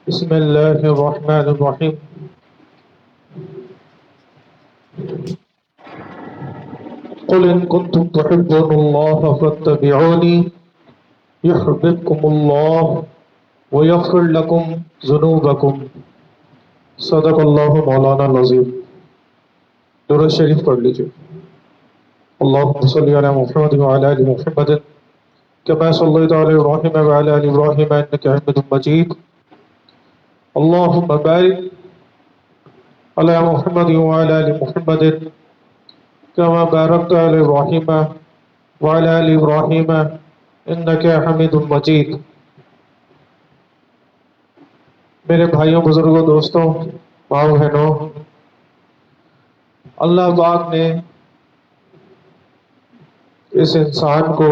بسم اللہ الرحمن الرحیم قل ان کنتم تحبون اللہ فاتبعونی یحببکم اللہ ویغفر لکم ذنوبکم صدق اللہ مولانا العظیم۔ درود شریف پڑھ لیجئے۔ اللہم صلی علی محمد وعلی آل محمد کما صلیت علی ابراہیم وعلی آل ابراہیم انک حمید مجید۔ اللہم بارک علی محمد وعلی آل محمد کما بارکت علی ابراہیم وعلی آل ابراہیم انک حمید مجید۔ میرے بھائیوں، بزرگوں، دوستوں، ماں بہنوں، اللہ پاک نے اس انسان کو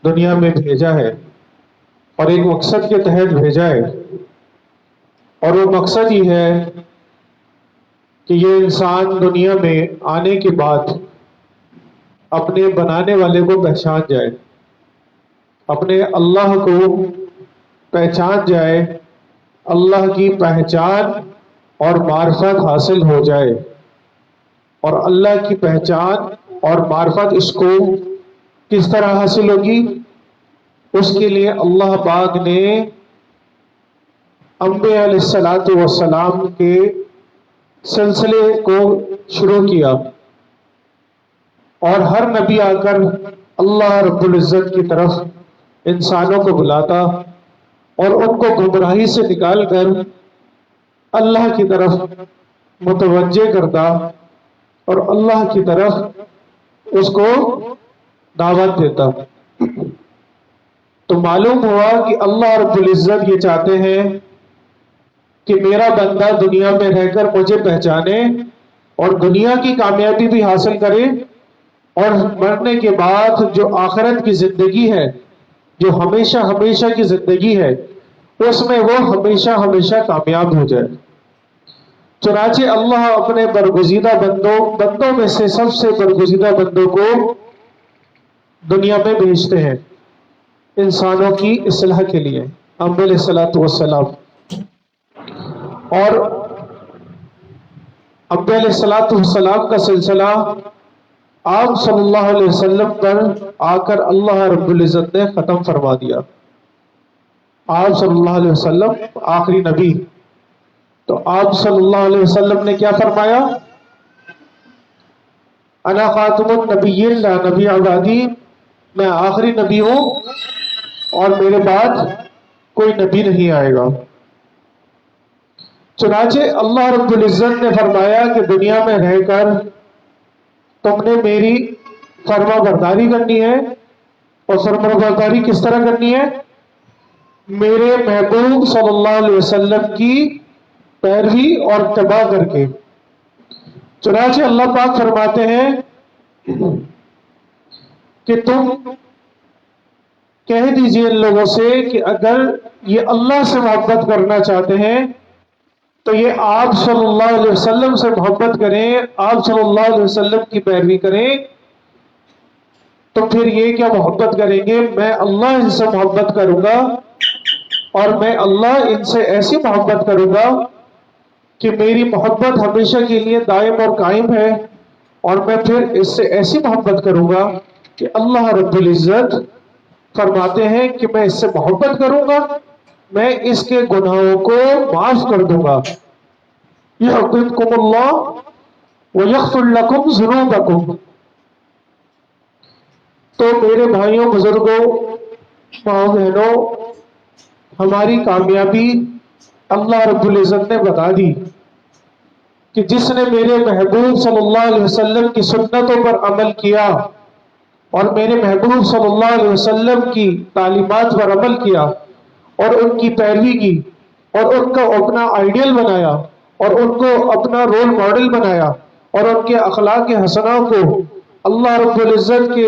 دنیا میں بھیجا ہے اور ایک مقصد کے تحت بھیجا ہے، اور وہ مقصد یہ ہے کہ یہ انسان دنیا میں آنے کے بعد اپنے بنانے والے کو پہچان جائے، اپنے اللہ کو پہچان جائے، اللہ کی پہچان اور معرفت حاصل ہو جائے۔ اور اللہ کی پہچان اور معرفت اس کو کس طرح حاصل ہوگی؟ اس کے لیے اللہ پاک نے انبیاء علیہ السلام کے سلسلے کو شروع کیا، اور ہر نبی آ کر اللہ رب العزت کی طرف انسانوں کو بلاتا اور ان کو گمراہی سے نکال کر اللہ کی طرف متوجہ کرتا اور اللہ کی طرف اس کو دعوت دیتا۔ تو معلوم ہوا کہ اللہ رب العزت یہ چاہتے ہیں کہ میرا بندہ دنیا میں رہ کر مجھے پہچانے اور دنیا کی کامیابی بھی حاصل کرے، اور مرنے کے بعد جو آخرت کی زندگی ہے، جو ہمیشہ ہمیشہ کی زندگی ہے، اس میں وہ ہمیشہ ہمیشہ کامیاب ہو جائے۔ چنانچہ اللہ اپنے برگزیدہ بندوں میں سے سب سے برگزیدہ بندوں کو دنیا میں بھیجتے ہیں انسانوں کی اصلاح کے لیے، انبیاء علیہ السلام۔ اور انبیاء علیہ السلام کا سلسلہ آپ صلی اللہ علیہ وسلم پر آ کر اللہ رب العزت نے ختم فرما دیا۔ آپ صلی اللہ علیہ وسلم آخری نبی، تو آپ صلی اللہ علیہ وسلم نے کیا فرمایا؟ انا خاتم النبیین لا نبی بعدی، میں آخری نبی ہوں اور میرے بعد کوئی نبی نہیں آئے گا۔ چنانچہ اللہ رب العزت نے فرمایا کہ دنیا میں رہ کر تم نے میری فرما برداری کرنی ہے، اور فرما برداری کس طرح کرنی ہے؟ میرے محبوب صلی اللہ علیہ وسلم کی پیروی اور اتباع کر کے۔ چنانچہ اللہ پاک فرماتے ہیں کہ تم کہہ دیجئے ان لوگوں سے کہ اگر یہ اللہ سے محبت کرنا چاہتے ہیں تو یہ آپ صلی اللہ علیہ وسلم سے محبت کریں، آپ صلی اللہ علیہ وسلم کی پیروی کریں۔ تو پھر یہ کیا محبت کریں گے؟ میں اللہ ان سے محبت کروں گا، اور میں اللہ ان سے ایسی محبت کروں گا کہ میری محبت ہمیشہ کے لیے دائم اور قائم ہے، اور میں پھر اس سے ایسی محبت کروں گا کہ اللہ رب العزت فرماتے ہیں کہ میں اس سے محبت کروں گا، میں اس کے گناہوں کو معاف کر دوں گا۔ یحببکم اللہ ویغفر لکم ذنوبکم۔ تو میرے بھائیوں، بزرگوں، ماں بہنوں، ہماری کامیابی اللہ رب العزت نے بتا دی کہ جس نے میرے محبوب صلی اللہ علیہ وسلم کی سنتوں پر عمل کیا اور میرے محبوب صلی اللہ علیہ وسلم کی تعلیمات پر عمل کیا اور ان کی پیروی کی اور ان کو اپنا آئیڈیل بنایا اور ان کو اپنا رول ماڈل بنایا اور ان کے اخلاق حسنہ کو اللہ رب العزت کے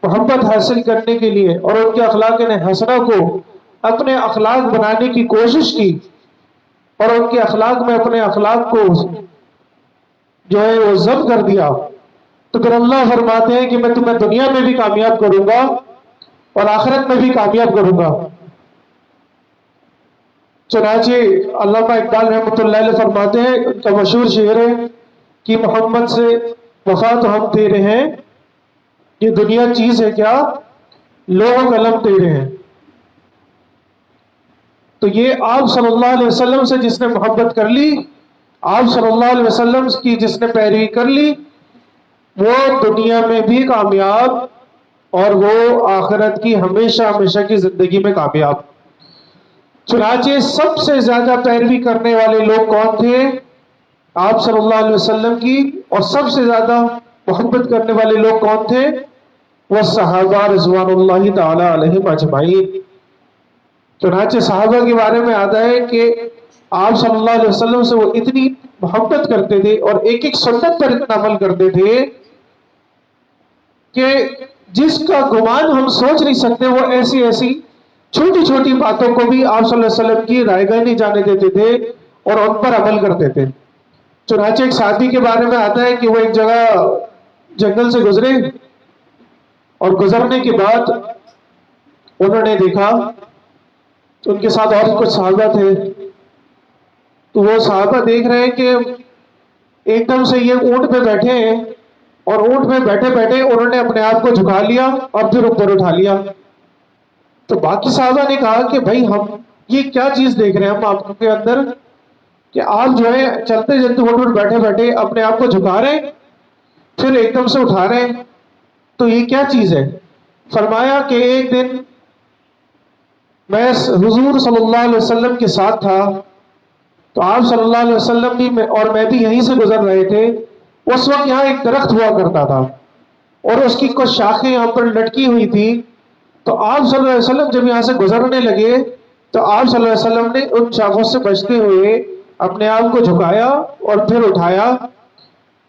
محبت حاصل کرنے کے لیے اور ان کے اخلاق حسنہ کو اپنے اخلاق بنانے کی کوشش کی، اور ان کے اخلاق میں اپنے اخلاق کو جو ہے وہ ضبط کر دیا، تو پھر اللہ فرماتے ہیں کہ میں تمہیں دنیا میں بھی کامیاب کروں گا اور آخرت میں بھی کامیاب کروں گا۔ چنانچہ علامہ اقبال رحمۃ اللہ علیہ فرماتے ہیں، ان کا مشہور شعر ہے کہ محمد سے وفا تو ہم تیرے ہیں، یہ دنیا چیز ہے کیا، لوح و قلم تیرے ہیں۔ تو یہ آپ صلی اللہ علیہ وسلم سے جس نے محبت کر لی، آپ صلی اللہ علیہ وسلم کی جس نے پیروی کر لی، وہ دنیا میں بھی کامیاب اور وہ آخرت کی ہمیشہ ہمیشہ کی زندگی میں کامیاب۔ چنانچہ سب سے زیادہ پیروی کرنے والے لوگ کون تھے؟ آپ صلی اللہ علیہ وسلم کی، اور سب سے زیادہ محبت کرنے والے لوگ کون تھے؟ وہ صحابہ رضوان اللہ تعالی علیہم اجمعین۔ چنانچہ صحابہ کے بارے میں آتا ہے کہ آپ صلی اللہ علیہ وسلم سے وہ اتنی محبت کرتے تھے اور ایک ایک سنت پر اتنا عمل کرتے تھے کہ جس کا گمان ہم سوچ نہیں سکتے، وہ ایسی ایسی چھوٹی چھوٹی باتوں کو بھی آپ صلی اللہ علیہ وسلم کی رائے گاہ نہیں جانے دیتے تھے اور ان پر عمل کرتے تھے۔ چنانچہ ایک صحابی کے بارے میں آتا ہے کہ وہ ایک جگہ جنگل سے گزرے اور گزرنے کے بعد انہوں نے دیکھا تو ان کے ساتھ اور کچھ صحابہ تھے، تو وہ صحابہ دیکھ رہے ہیں کہ ایک دم سے یہ اونٹ پہ بیٹھے ہیں اور اونٹ پہ بیٹھے بیٹھے انہوں نے اپنے آپ کو جھکا لیا اور پھر اوپر اٹھا لیا۔ تو باقی صحابہ نے کہا کہ بھائی ہم یہ کیا چیز دیکھ رہے ہیں ہم آپ کے اندر کہ آپ جو ہے چلتے چلتے اونٹ پر بیٹھے بیٹھے اپنے آپ کو جھکا رہے ہیں پھر ایک دم سے اٹھا رہے ہیں، تو یہ کیا چیز ہے؟ فرمایا کہ ایک دن میں حضور صلی اللہ علیہ وسلم کے ساتھ تھا، تو آپ صلی اللہ علیہ وسلم بھی اور میں بھی یہیں سے گزر رہے تھے۔ اس وقت یہاں ایک درخت ہوا کرتا تھا اور اس کی کچھ شاخیں یہاں پر لٹکی ہوئی تھی، تو آپ صلی اللہ علیہ وسلم جب یہاں سے گزرنے لگے تو آپ صلی اللہ علیہ وسلم نے ان شاخوں سے بچتے ہوئے اپنے آپ کو جھکایا اور پھر اٹھایا۔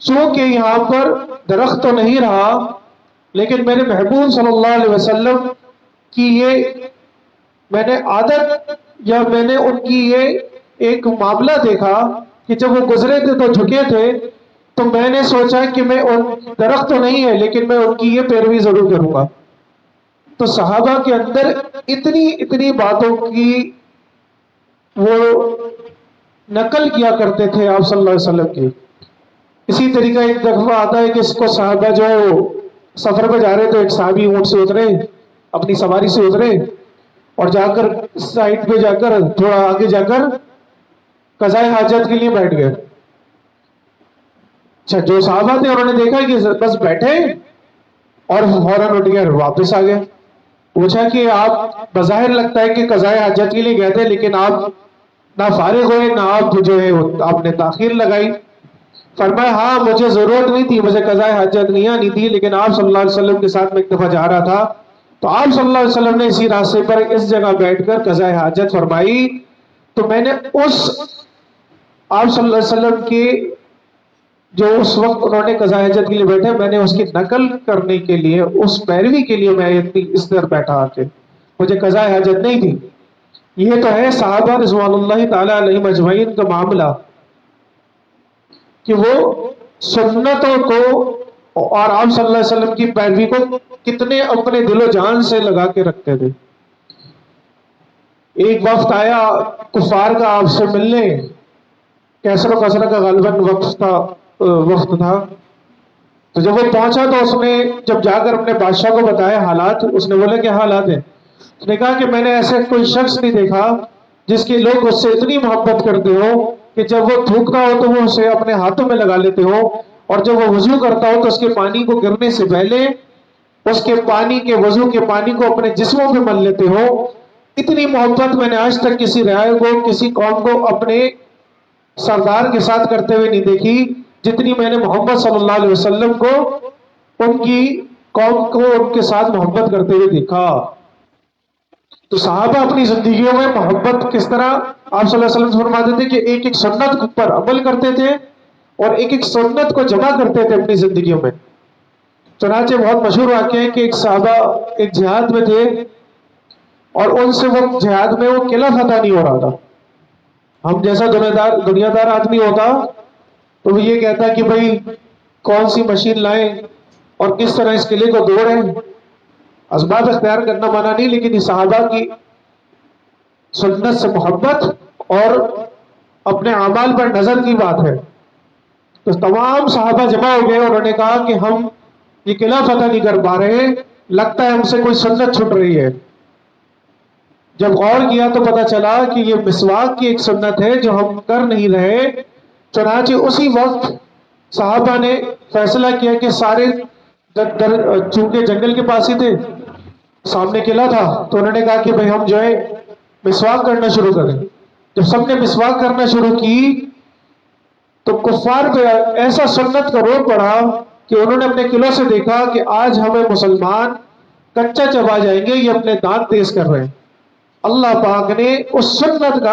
چونکہ یہاں پر درخت تو نہیں رہا، لیکن میرے محبوب صلی اللہ علیہ وسلم کی یہ میں نے عادت یا میں نے ان کی یہ ایک معاملہ دیکھا کہ جب وہ گزرے تھے تو جھکے تھے، تو میں نے سوچا کہ میں ان درخت تو نہیں ہے لیکن میں ان کی یہ پیروی ضرور کروں گا۔ تو صحابہ کے اندر اتنی باتوں کی وہ نقل کیا کرتے تھے آپ صلی اللہ علیہ وسلم کی۔ اسی طریقہ ایک دفعہ آتا ہے کہ اس کو صحابہ جو ہے وہ سفر پہ جا رہے تو ایک صحابی اونٹ سے اترے، اپنی سواری سے اترے اور جا کر سائڈ پہ جا کر تھوڑا آگے جا کر قضائے حاجت کے لیے بیٹھ گئے۔ اچھا، جو صحابہ تھے انہوں نے دیکھا کہ بس بیٹھے اور فوراً اٹھ گئے واپس آ گئے۔ پوچھا کہ آپ بظاہر لگتا ہے کہ قضائے حاجت کے لیے گئے تھے لیکن آپ نہ فارغ ہوئے نہ آپ جو ہے آپ نے تاخیر لگائی۔ فرمایا ہاں مجھے ضرورت نہیں تھی، مجھے قضائے حاجت نہیں آنی تھی، لیکن آپ صلی اللہ علیہ وسلم کے ساتھ میں ایک دفعہ جا رہا تھا تو آپ صلی اللہ علیہ وسلم نے اسی راستے پر اس جگہ بیٹھ کر قضائے حاجت فرمائی، تو میں نے اس آپ صلی اللہ علیہ وسلم کے جو اس وقت انہوں نے قضائے حاجت کے لیے بیٹھے، میں نے اس کی نقل کرنے کے لیے اس پیروی کے لیے میں اس در بیٹھا آ کے، مجھے قضائے حاجت نہیں تھی۔ یہ تو ہے صحابہ رضوان اللہ تعالی علیہم اجمعین کا معاملہ کہ وہ سنتوں کو اور آپ صلی اللہ علیہ وسلم کی پیروی کو کتنے اپنے دل و جان سے لگا کے رکھتے تھے۔ ایک وقت آیا کفار کا آپ سے ملنے، کیسر و کسرا کا غالباً وقت تھا، تو جب وہ پہنچا تو اس نے جب جا کر اپنے بادشاہ کو بتایا حالات، اس نے بولا کیا حالات ہیں؟ اس نے کہا کہ میں نے ایسے کوئی شخص نہیں دیکھا جس کے لوگ اس سے اتنی محبت کرتے ہو کہ جب وہ تھوکتا ہو تو وہ اسے اپنے ہاتھوں میں لگا لیتے ہو، اور جب وہ وضو کرتا ہو تو اس کے پانی کو گرنے سے پہلے اس کے پانی کے وضو کے پانی کو اپنے جسموں پہ مل لیتے ہو۔ اتنی محبت میں نے آج تک کسی رعایا کو، کسی قوم کو اپنے سردار کے ساتھ کرتے ہوئے نہیں دیکھی جتنی میں نے محمد صلی اللہ علیہ وسلم کو ان کی قوم کو ان کے ساتھ محبت کرتے ہوئے دیکھا۔ تو صحابہ اپنی زندگیوں میں محبت کس طرح آپ صلی اللہ علیہ وسلم فرماتے تھے کہ ایک ایک سنت پر عمل کرتے تھے اور ایک ایک سنت کو جمع کرتے تھے اپنی زندگیوں میں۔ چنانچہ بہت مشہور واقعہ ہے کہ ایک صحابہ ایک جہاد میں تھے اور ان سے وہ جہاد میں وہ قلعہ فتح نہیں ہو رہا تھا۔ ہم جیسا دنیا دار آدمی ہوتا تو وہ یہ کہتا کہ بھائی کون سی مشین لائیں اور کس طرح اس قلعے کو دوڑیں۔ اسباب اختیار کرنا منع نہیں، لیکن یہ صحابہ کی سنت سے محبت اور اپنے اعمال پر نظر کی بات ہے. تو تمام صحابہ جمع ہو گئے. انہوں نے کہا کہ ہم یہ قلعہ فتح نہیں کر پا رہے, لگتا ہے ہم سے کوئی سنت چھٹ رہی ہے. جب غور کیا تو پتا چلا کہ یہ مسواک کی ایک سنت ہے جو ہم کر نہیں رہے. چنانچہ اسی وقت صحابہ نے فیصلہ کیا کہ سارے چونکہ جنگل کے پاس ہی تھے, سامنے قلعہ تھا, تو انہوں نے کہا کہ بھئی ہم جو ہے مسواک کرنا شروع کریں. جب سب نے مسواک کرنا شروع کی تو کفار پہ ایسا سنت کا روک پڑا کہ انہوں نے اپنے قلعوں سے دیکھا کہ آج ہمیں مسلمان کچا چبا جائیں گے, یہ اپنے دانت تیز کر رہے ہیں. اللہ پاک نے اس سنت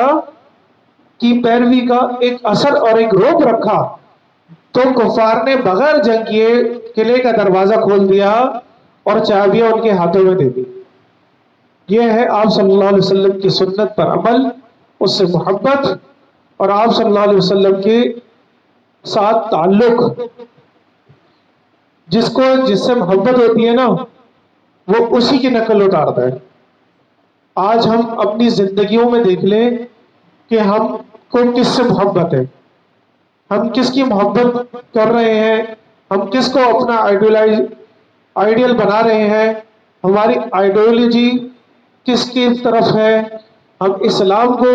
کی پیروی کا ایک اثر اور ایک روک رکھا, تو کفار نے بغیر جنگ کیے قلعے کا دروازہ کھول دیا اور چابیاں ان کے ہاتھوں میں دے دی. یہ ہے آپ صلی اللہ علیہ وسلم کی سنت پر عمل, اس سے محبت اور آپ صلی اللہ علیہ وسلم کے ساتھ تعلق. جس سے محبت ہوتی ہے نا, وہ اسی کی نقل اتارتا ہے. آج ہم اپنی زندگیوں میں دیکھ لیں کہ ہم کو کس سے محبت ہے, ہم کس کی محبت کر رہے ہیں, ہم کس کو اپنا آئیڈیل بنا رہے ہیں, ہماری آئیڈیالوجی کس کی طرف ہے. ہم اسلام کو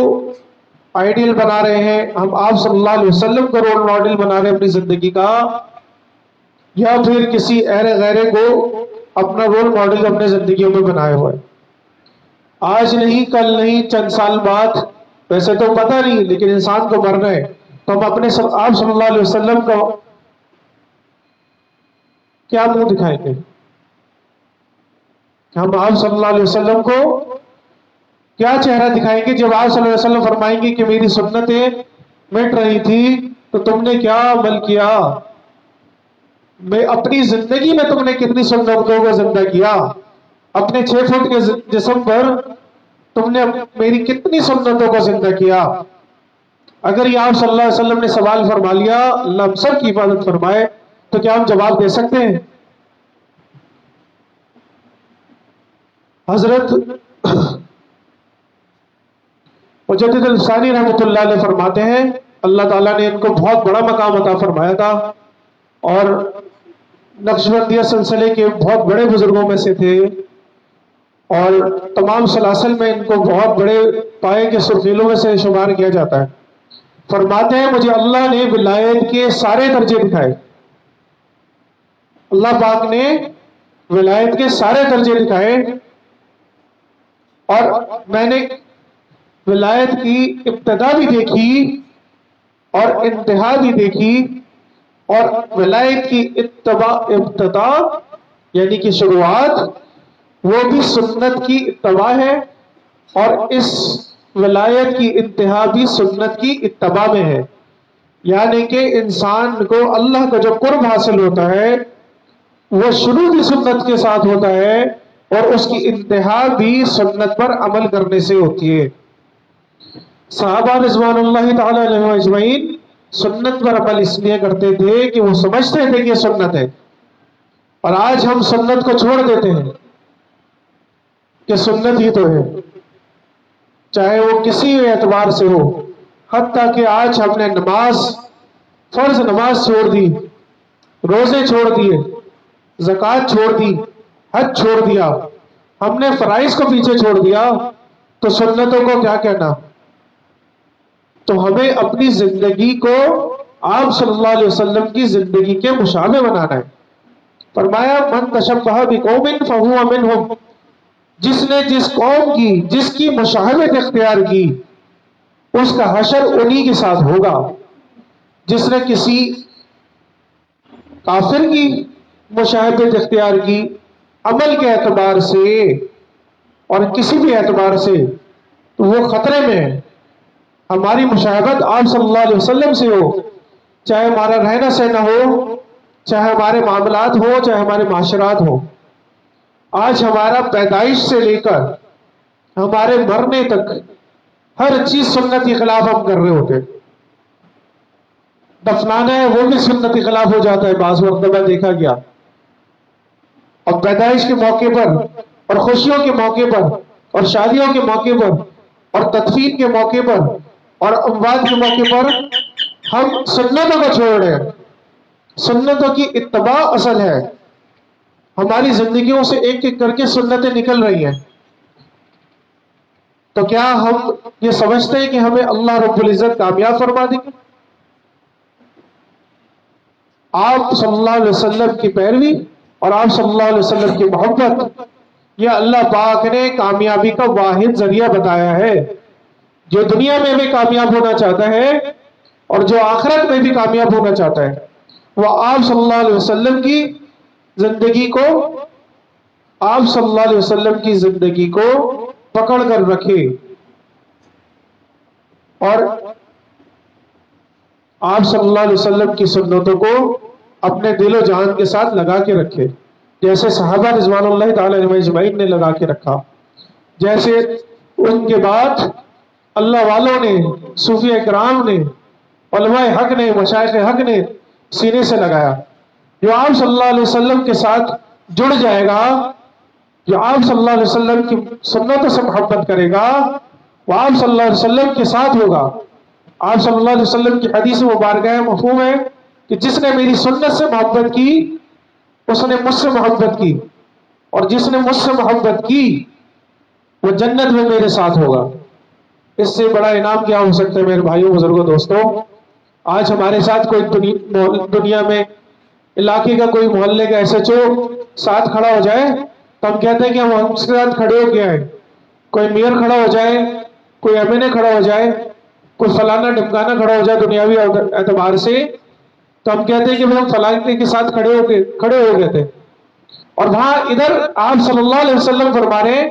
آئیڈیل بنا رہے ہیں, ہم آپ صلی اللہ علیہ وسلم کو رول ماڈل بنا رہے ہیں اپنی زندگی کا, یا پھر کسی غیرے کو اپنا رول ماڈل اپنے زندگیوں میں بنائے ہوئے. آج نہیں, کل نہیں, چند سال بعد, ویسے تو پتہ نہیں, لیکن انسان کو مرنا ہے, تو ہم اپنے آپ صلی اللہ علیہ وسلم کو کیا منہ دکھائیں گے؟ ہم آپ صلی اللہ علیہ وسلم کو کیا چہرہ دکھائیں گے جب آپ صلی اللہ علیہ وسلم فرمائیں گے کہ میری سنتیں مٹ رہی تھی تو تم نے کیا عمل کیا؟ میں اپنی زندگی میں تم نے کتنی سنتوں کو زندہ کیا؟ اپنے 6 فٹ کے جسم پر تم نے میری کتنی سنتوں کو زندہ کیا؟ اگر یہ آپ صلی اللہ علیہ وسلم نے سوال فرما لیا, اللہ ہم سب کی حفاظت فرمائے, تو کیا ہم جواب دے سکتے ہیں؟ حضرت مجدد الثانی رحمۃ اللہ علیہ فرماتے ہیں, اللہ تعالیٰ نے ان کو بہت بڑا مقام عطا فرمایا تھا, اور نقشبندیہ سلسلے کے بہت بڑے بزرگوں میں سے تھے, اور تمام سلاسل میں ان کو بہت بڑے پائے کے سرخیلوں میں سے شمار کیا جاتا ہے. فرماتے ہیں مجھے اللہ نے ولایت کے سارے درجے دکھائے, اللہ پاک نے ولایت کے سارے درجے دکھائے, اور میں نے ولایت کی ابتدا بھی دیکھی اور انتہا بھی دیکھی, اور ولایت کی ابتدا یعنی کہ شروعات وہ بھی سنت کی اتباع ہے, اور اس ولایت کی انتہا بھی سنت کی اتباع میں ہے. یعنی کہ انسان کو اللہ کا جو قرب حاصل ہوتا ہے وہ شروع بھی سنت کے ساتھ ہوتا ہے, اور اس کی انتہا بھی سنت پر عمل کرنے سے ہوتی ہے. صحابہ رضوان اللہ تعالی علیہم اجمعین سنت پر عمل اس لیے کرتے تھے کہ وہ سمجھتے تھے کہ یہ سنت ہے, اور آج ہم سنت کو چھوڑ دیتے ہیں کہ سنت ہی تو ہے, چاہے وہ کسی اعتبار سے ہو. حتیٰ کہ آج ہم نے فرض نماز چھوڑ دی, روزے چھوڑ دیے, زکوٰۃ چھوڑ دی, حج چھوڑ دیا, ہم نے فرائض کو پیچھے چھوڑ دیا, تو سنتوں کو کیا کہنا؟ تو ہمیں اپنی زندگی کو آپ صلی اللہ علیہ وسلم کی زندگی کے مشابہ بنانا ہے. فرمایا من تشبہ بقوم فہو منہم, جس نے جس قوم کی جس کی مشابہت اختیار کی اس کا حشر انہی کے ساتھ ہوگا. جس نے کسی کافر کی مشابہت اختیار کی عمل کے اعتبار سے اور کسی بھی اعتبار سے, تو وہ خطرے میں ہے. ہماری مشابہت آپ صلی اللہ علیہ وسلم سے ہو, چاہے ہمارا رہنا سہنا ہو, چاہے ہمارے معاملات ہو, چاہے ہمارے معاشرات ہو. آج ہمارا پیدائش سے لے کر ہمارے مرنے تک ہر چیز سنت کے خلاف ہم کر رہے ہوتے. دفنانا ہے وہ بھی سنت کے خلاف ہو جاتا ہے بعض وقت میں دیکھا گیا. اور پیدائش کے موقع پر اور خوشیوں کے موقع پر اور شادیوں کے موقع پر اور تدفین کے موقع پر اور اموات کے موقع پر ہم سنتوں کو چھوڑ رہے ہیں. سنتوں کی اتباع اصل ہے. ہماری زندگیوں سے ایک ایک کر کے سنتیں نکل رہی ہیں. تو کیا ہم یہ سمجھتے ہیں کہ ہمیں اللہ رب العزت کامیاب فرما دیں گے؟ آپ صلی اللہ علیہ وسلم کی پیروی اور آپ صلی اللہ علیہ وسلم کی محبت، یہ اللہ پاک نے کامیابی کا واحد ذریعہ بتایا ہے. جو دنیا میں بھی کامیاب ہونا چاہتا ہے اور جو آخرت میں بھی کامیاب ہونا چاہتا ہے، وہ آپ صلی اللہ علیہ وسلم کی زندگی کو آپ صلی اللہ علیہ وسلم کی زندگی کو پکڑ کر رکھے اور آپ صلی اللہ علیہ وسلم کی سنتوں کو اپنے دل و جان کے ساتھ لگا کے رکھے، جیسے صحابہ رضوان اللہ تعالی علیہم اجمعین نے لگا کے رکھا، جیسے ان کے بعد اللہ والوں نے، صوفیہ کرام نے، علماء حق نے، مشائخ حق نے سینے سے لگایا. جو آپ صلی اللہ علیہ وسلم کے ساتھ جڑ جائے گا، جو آپ صلی اللہ علیہ وسلم کی سنتوں سے محبت کرے گا، وہ آپ صلی اللہ علیہ وسلم کے ساتھ ہوگا. آپ صلی اللہ علیہ وسلم کی حدیث مبارکہ ہے، مفہوم ہے کہ جس نے میری سنت سے محبت کی اس نے مجھ سے محبت کی، اور جس نے مجھ سے محبت کی وہ جنت میں میرے ساتھ ہوگا. اس سے بڑا انعام کیا ہو سکتا ہے میرے بھائیوں، بزرگوں، دوستوں؟ آج ہمارے ساتھ کوئی دنیا میں علاقے کا کوئی محلے کا ایس ایچ او ساتھ کھڑا ہو جائے تو ہم کہتے ہیں کہ ہم اس کے ساتھ کھڑے ہو گیا ہے. کوئی میئر کھڑا ہو جائے، کوئی ایم این اے کھڑا ہو جائے، کوئی فلانا ڈمکانا کھڑا ہو جائے دنیاوی اعتبار سے، تو ہم کہتے ہیں کہ ہم فلانے کے ساتھ کھڑے ہو گئے تھے. اور وہاں ادھر آپ صلی اللہ علیہ وسلم فرما رہے ہیں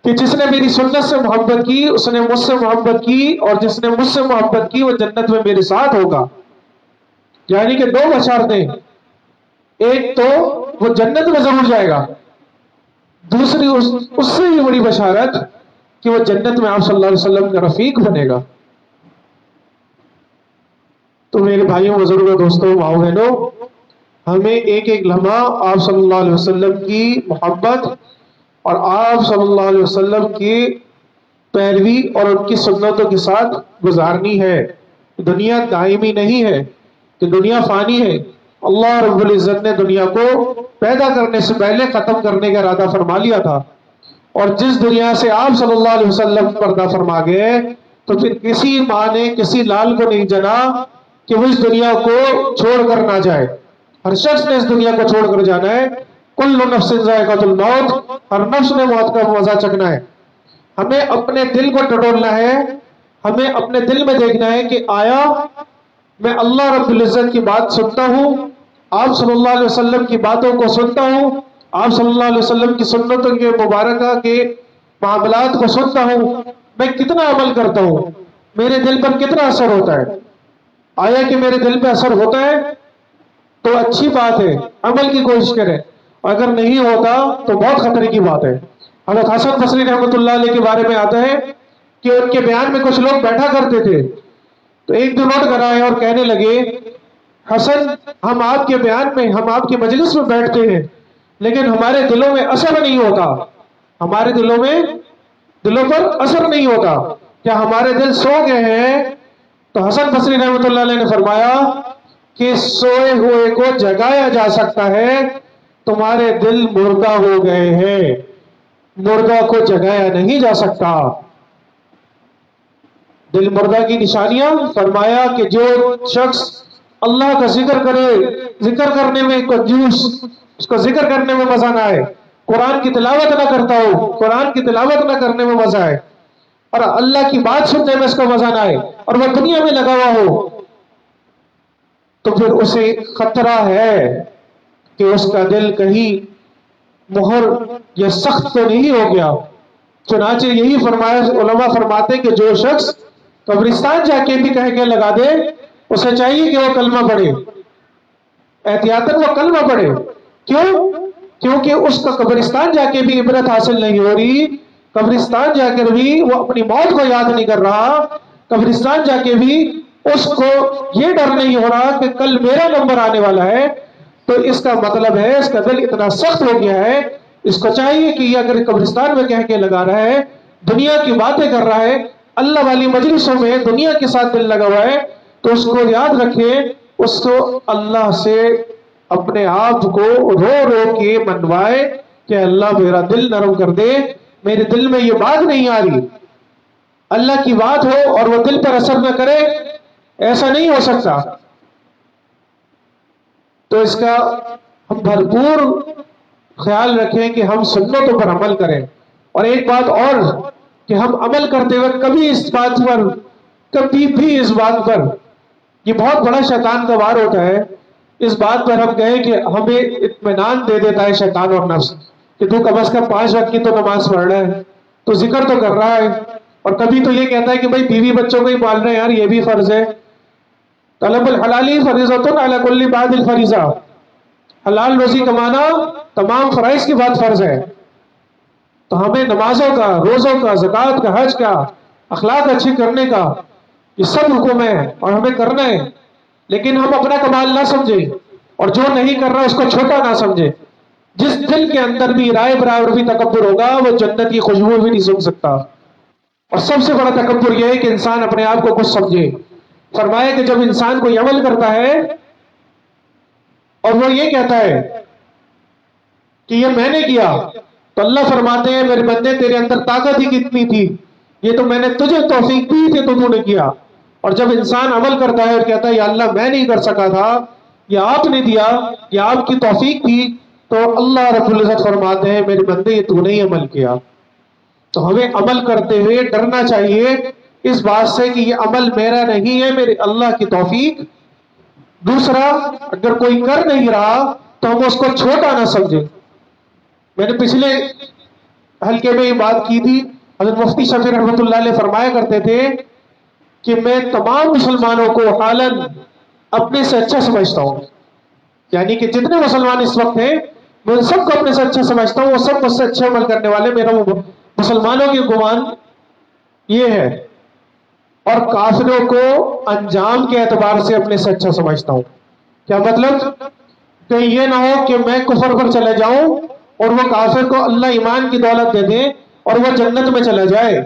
کہ جس نے میری سنت سے محبت کی اس نے مجھ سے محبت کی، اور جس نے مجھ سے محبت کی وہ جنت میں میرے ساتھ ہوگا. یعنی کہ دو بشارتیں، ایک تو وہ جنت میں ضرور جائے گا، دوسری اس سے بھی بڑی بشارت کہ وہ جنت میں آپ صلی اللہ علیہ وسلم کا رفیق بنے گا. تو میرے بھائیوں، بزرگوں، دوستوں، ماؤں بہنوں، ہمیں ایک ایک لمحہ آپ صلی اللہ علیہ وسلم کی محبت اور آپ صلی اللہ علیہ وسلم کی پیروی اور ان کی سنتوں کے ساتھ گزارنی ہے. دنیا دائمی نہیں ہے کہ دنیا فانی ہے. اللہ رب العزت نے دنیا کو پیدا کرنے سے پہلے ختم کرنے کا ارادہ فرما لیا تھا، اور جس دنیا سے آپ صلی اللہ علیہ وسلم پردہ فرما گئے تو پھر کسی ماں نے کسی لال کو نہیں جنا کہ وہ اس دنیا کو چھوڑ کر نہ جائے. ہر شخص نے اس دنیا کو چھوڑ کر جانا ہے. کل نفس ذائقۃ الموت، ہر نفس نے موت کا مزہ چکھنا ہے. ہمیں اپنے دل کو ٹٹولنا ہے، ہمیں اپنے دل میں دیکھنا ہے کہ آیا میں اللہ رب العزت کی بات سنتا ہوں، آپ صلی اللہ علیہ وسلم کی باتوں کو سنتا ہوں، آپ صلی اللہ علیہ وسلم کی سنتوں کے مبارکہ کے معاملات کو سنتا ہوں، میں کتنا عمل کرتا ہوں، میرے دل پر کتنا اثر ہوتا ہے. آیا کہ میرے دل پہ اثر ہوتا ہے تو اچھی بات ہے، عمل کی کوشش کریں. اگر نہیں ہوتا تو بہت خطرے کی بات ہے. حضرت حسن بصری رحمۃ اللہ علیہ کے بارے میں آتا ہے کہ ان کے بیان میں کچھ لوگ بیٹھا کرتے تھے تو ایک دو نوٹ کرائے اور کہنے لگے، حسن، ہم آپ کے بیان میں، ہم آپ کی مجلس میں بیٹھتے ہیں لیکن ہمارے دلوں میں اثر نہیں ہوتا، ہمارے دلوں پر اثر نہیں ہوتا. کیا ہمارے دل سو گئے ہیں؟ تو حسن بصری رحمۃ اللہ علیہ نے فرمایا کہ سوئے ہوئے کو جگایا جا سکتا ہے، تمہارے دل مردہ ہو گئے ہیں، مردہ کو جگایا نہیں جا سکتا. دل مردہ کی نشانیاں فرمایا کہ جو شخص اللہ کا ذکر کرے، ذکر کرنے میں کنجوس، اس کو ذکر کرنے میں مزہ نہ آئے، قرآن کی تلاوت نہ کرتا ہو، قرآن کی تلاوت نہ کرنے میں مزہ آئے، اور اللہ کی بات سننے میں اس کو مزہ نہ آئے، اور وہ دنیا میں لگا ہوا ہو، تو پھر اسے خطرہ ہے کہ اس کا دل کہیں مہر یا سخت تو نہیں ہو گیا. چنانچہ یہی فرمایا، علماء فرماتے کہ جو شخص قبرستان جا کے بھی کہہ کے لگا دے، اسے چاہیے کہ وہ کلمہ پڑھے، احتیاطاً وہ کلمہ پڑھے. کیوں؟ کیونکہ اس کا قبرستان جا کے بھی عبرت حاصل نہیں ہو رہی، قبرستان جا کر بھی وہ اپنی موت کو یاد نہیں کر رہا، قبرستان جا کے بھی اس کو یہ ڈر نہیں ہو رہا کہ کل میرا نمبر آنے والا ہے. تو اس کا مطلب ہے اس کا دل اتنا سخت ہو گیا ہے. اس کو چاہیے کہ یہ اگر قبرستان میں کہہ کے لگا رہا ہے، دنیا کی باتیں کر رہا ہے، اللہ والی مجلسوں میں دنیا کے ساتھ دل لگا ہوا ہے تو اس کو یاد رکھیں، اس کو اللہ سے اپنے آپ کو رو رو کے منوائے کہ اللہ میرا دل نرم کر دے، میرے دل میں یہ بات نہیں آ رہی۔ اللہ کی بات ہو اور وہ دل پر اثر نہ کرے، ایسا نہیں ہو سکتا۔ تو اس کا ہم بھرپور خیال رکھیں کہ ہم سنتوں پر عمل کریں۔ اور ایک بات اور کہ ہم عمل کرتے ہوئے کبھی بھی اس بات پر، یہ بہت بڑا شیطان کا وار ہوتا ہے، اس بات پر ہم کہیں کہ ہمیں اطمینان دے دیتا ہے شیطان اور نفس کہ تو کم از کم 5 وقت کی تو نماز پڑھ رہا ہے، تو ذکر تو کر رہا ہے، اور کبھی تو یہ کہتا ہے کہ بھائی بیوی بچوں کو ہی پال رہے ہیں یار، یہ بھی فرض ہے۔ طلب الحلالی فریضۃ علی کل بعد الفریضہ، حلال روزی کمانا تمام فرائض کے بعد فرض ہے۔ تو ہمیں نمازوں کا، روزوں کا، زکوٰۃ کا، حج کا، اخلاق اچھی کرنے کا، یہ سب حکم ہے اور ہمیں کرنا ہے، لیکن ہم اپنا کمال نہ سمجھیں اور جو نہیں کر رہا اس کو چھوٹا نہ سمجھیں۔ جس دل کے اندر بھی رائے برابر بھی تکبر ہوگا وہ جنت کی خوشبو بھی نہیں سن سکتا۔ اور سب سے بڑا تکبر یہ ہے کہ انسان اپنے آپ کو کچھ سمجھے۔ فرمایا کہ جب انسان کوئی عمل کرتا ہے اور وہ یہ کہتا ہے کہ یہ میں نے کیا، تو اللہ فرماتے ہیں میرے بندے تیرے اندر طاقت ہی کتنی تھی، یہ تو میں نے تجھے توفیق دی تھی تو نے کیا۔ اور جب انسان عمل کرتا ہے اور کہتا ہے یا اللہ میں نہیں کر سکا تھا، یا آپ نے دیا، یا آپ کی توفیق تھی، تو اللہ رب العزت فرماتے ہیں میرے بندے یہ تو نے ہی عمل کیا۔ تو ہمیں عمل کرتے ہوئے ڈرنا چاہیے اس بات سے کہ یہ عمل میرا نہیں ہے، میرے اللہ کی توفیق۔ دوسرا، اگر کوئی کر نہیں رہا تو ہم اس کو چھوٹا نہ سمجھیں۔ میں نے پچھلے حلقے میں یہ بات کی تھی، حضرت مفتی شفیع رحمۃ اللہ علیہ فرمایا کرتے تھے کہ میں تمام مسلمانوں کو حالاً اپنے سے اچھا سمجھتا ہوں، یعنی کہ جتنے مسلمان اس وقت ہیں میں سب کو اپنے سے اچھا سمجھتا ہوں، وہ سب مجھ سے اچھے عمل کرنے والے، میرا مسلمانوں کی گمان یہ ہے۔ اور کافروں کو انجام کے اعتبار سے اپنے سے اچھا سمجھتا ہوں۔ کیا مطلب؟ کہ یہ نہ ہو کہ میں کفر پر چلے جاؤں اور وہ کافر کو اللہ ایمان کی دولت دے دے اور وہ جنت میں چلا جائے۔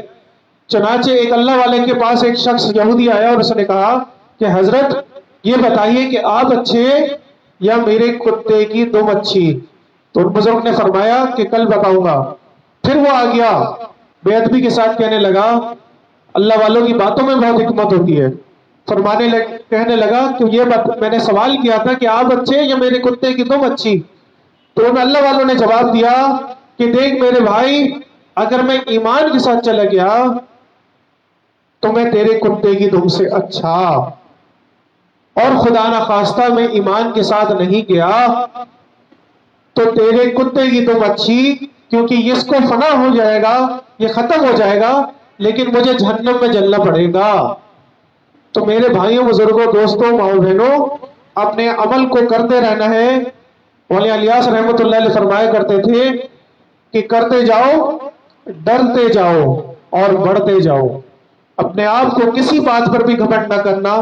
چنانچہ ایک اللہ والے کے پاس ایک شخص یہودی آیا اور اس نے کہا کہ حضرت یہ بتائیے کہ آپ اچھے یا میرے کتے کی دم اچھی؟ تو ان بزرگ نے فرمایا کہ کل بتاؤں گا۔ پھر وہ آ گیا بے ادبی کے ساتھ کہنے لگا، اللہ والوں کی باتوں میں بہت حکمت ہوتی ہے، کہنے لگا کہ یہ میں نے سوال کیا تھا کہ آپ اچھے یا میرے کتے کی دم اچھی؟ تو ان اللہ والوں نے جواب دیا کہ دیکھ میرے بھائی، اگر میں ایمان کے ساتھ چلا گیا تو میں تیرے کتے کی دم سے اچھا، اور خدا نخواستہ میں ایمان کے ساتھ نہیں گیا تو تیرے کتے کی دم اچھی، کیونکہ اس کو فنا ہو جائے گا، یہ ختم ہو جائے گا، لیکن مجھے جہنم میں جلنا پڑے گا۔ تو میرے بھائیوں، بزرگوں، دوستوں، ماؤں بہنوں، اپنے عمل کو کرتے رہنا ہے۔ مولانا الیاس رحمۃ اللہ علیہ فرمایا کرتے تھے کہ کرتے جاؤ، ڈرتے جاؤ اور بڑھتے جاؤ۔ اپنے آپ کو کسی بات پر بھی گھمنڈ نہ کرنا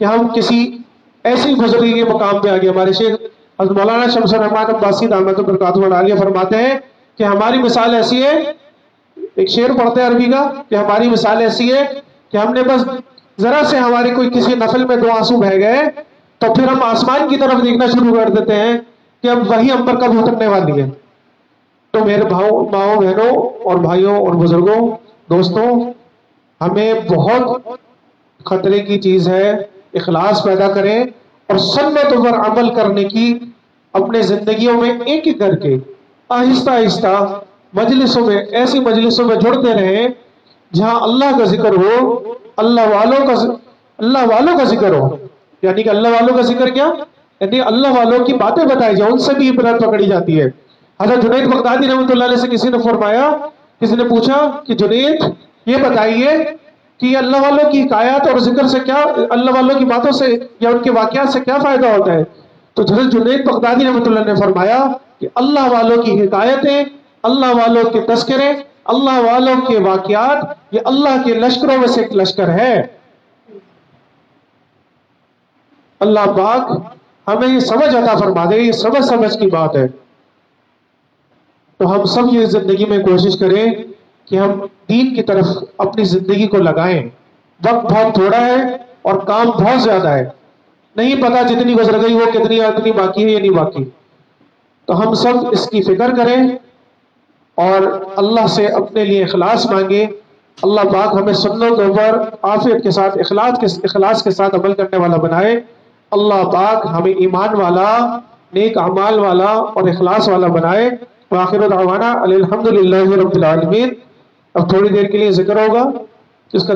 کہ ہم کسی ایسی بزرگی کے مقام پہ آگے۔ ہمارے شیخ حضرت مولانا شمس الرحمان عباسی دامت برکاتہ العالیہ فرماتے ہیں کہ ہماری مثال ایسی ہے، ایک شعر پڑھتے ہیں عربی کا، کہ ہماری مثال ایسی ہے کہ ہم نے بس ذرا سے ہمارے کوئی کسی نفل میں 2 آنسو بہہ گئے تو پھر ہم آسمان کی طرف دیکھنا شروع کر دیتے ہیں کہ اب وہی ہم پر کب اترنے والی ہے۔ تو میرے ماؤں بہنوں اور بھائیوں اور بزرگوں، دوستوں، ہمیں بہت خطرے کی چیز ہے، اخلاص پیدا کریں اور سنتوں پر عمل کرنے کی اپنے زندگیوں میں ایک ایک کر کے آہستہ آہستہ مجلسوں میں، ایسی مجلسوں میں جڑتے رہیں جہاں اللہ کا ذکر ہو، اللہ والوں کا ذکر ہو۔ یعنی کہ اللہ والوں کا ذکر کیا؟ یعنی اللہ والوں کی باتیں بتائی جائیں، ان سے بھی عبرت پکڑی جاتی ہے۔ حضرت جنید بغدادی رحمۃ اللہ علیہ سے کسی نے فرمایا، کسی نے پوچھا کہ جنید یہ بتائیے کہ اللہ والوں کی حکایات اور ذکر سے کیا، اللہ والوں کی باتوں سے یا ان کے واقعات سے کیا فائدہ ہوتا ہے؟ تو حضرت جنید بغدادی رحمۃ اللہ نے فرمایا کہ اللہ والوں کی حکایتیں، اللہ والوں کے تذکرے، اللہ والوں کے واقعات، یہ اللہ کے لشکروں میں سے ایک لشکر ہے۔ اللہ پاک ہمیں یہ سمجھ عطا فرما دے، یہ سمجھ کی بات ہے۔ تو ہم سب یہ زندگی میں کوشش کریں کہ ہم دین کی طرف اپنی زندگی کو لگائیں. وقت بہت تھوڑا ہے اور کام بہت زیادہ ہے. نہیں پتا جتنی گزر گئی وہ کتنی باقی ہے یا نہیں باقی. تو ہم سب اس کی فکر کریں اور اللہ سے اپنے لیے اخلاص مانگیں. اللہ پاک ہمیں سنتوں پر عافیت کے ساتھ اخلاص کے ساتھ عمل کرنے والا بنائے. اللہ پاک ہمیں ایمان والا، نیک اعمال والا اور اخلاص والا بنائے. وآخر دعوانا الحمدللہ رب العالمین. اب تھوڑی دیر کے لیے ذکر ہوگا جس کا